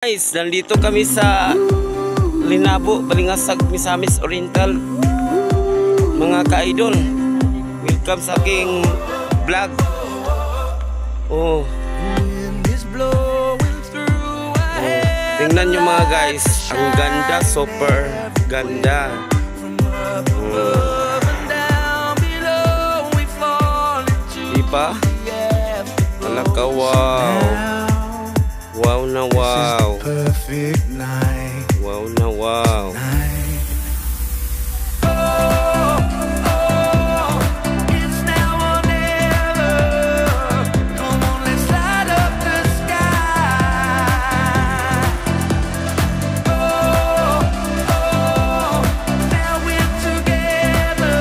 Guys, nandito kami sa Linabo, Balingasag, Misamis Oriental. Mga ka-idol, welcome sa aking vlog. Tingnan nyo mga guys, ang ganda, super ganda. Diba? Talaga wow. Wow na wow. Perfect night. Wow na wow. It's now or never. Come on, let's light up the sky. Now we're together.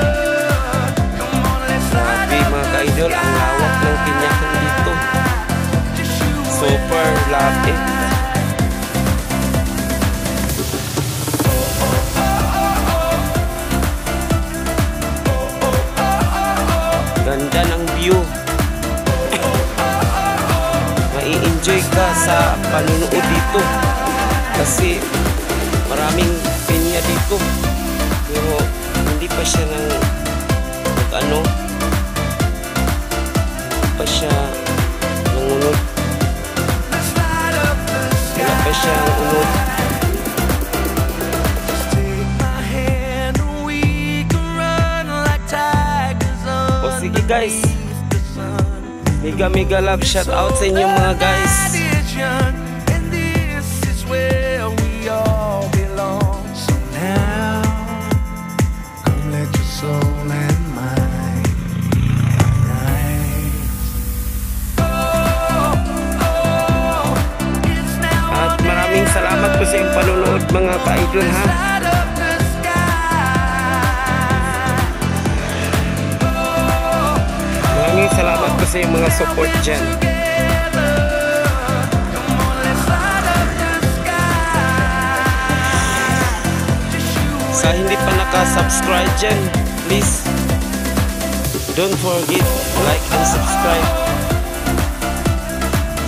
Come on, let's light Grabe mga ka-idol, ang lawak ng tinyakan dito. Super love it. Ganda ng view. Mai-enjoy ka sa panunood dito kasi maraming pinya dito, pero hindi pa siya hindi pa siya nangunod. Wala pa siyang unod. O sige guys, mega love shout out sa inyo mga guys. At maraming salamat po sa iyong panunood mga ka-idol ha. Maraming salamat po sa iyong mga support dyan. Sa hindi pa naka-subscribe dyan, please don't forget like and subscribe.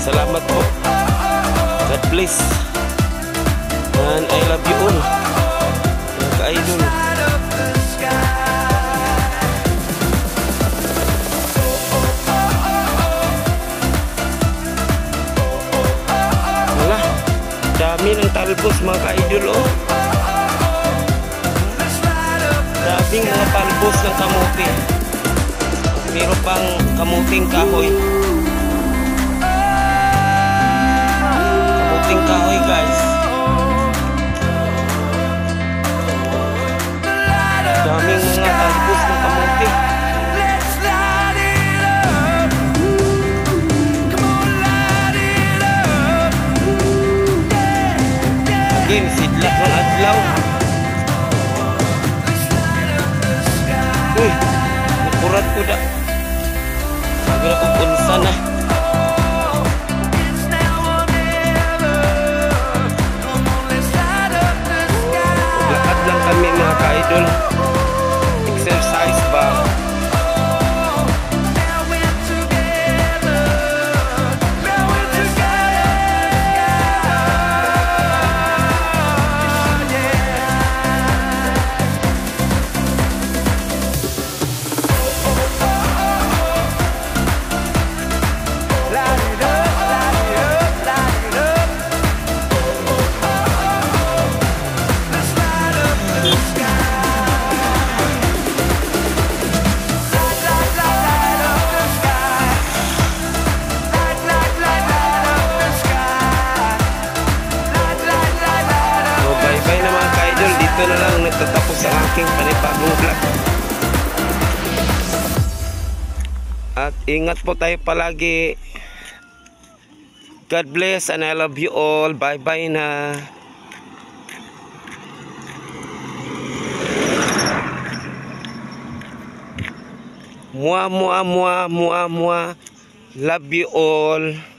Salamat po. God bless. And I love you all mga ka-idol. Wala, dami ng talbos mga ka-idol oh. Daming mga talbos ng kamuti. Meron pang kamuting kahoy. Kamuting kahoy guys. Daming mga talbos ng kamuti. Again, sidlak ng adlaw. Uy, nakurat ko da. Magala ko punsa na. Maglakad lang kami mga ka-idol. Exercise ba? Dito na lang nagtatapos ang aking panibagong vlog. At ingat po tayo palagi. God bless and I love you all. Bye bye na. Mua mua mua mua mua. Love you all.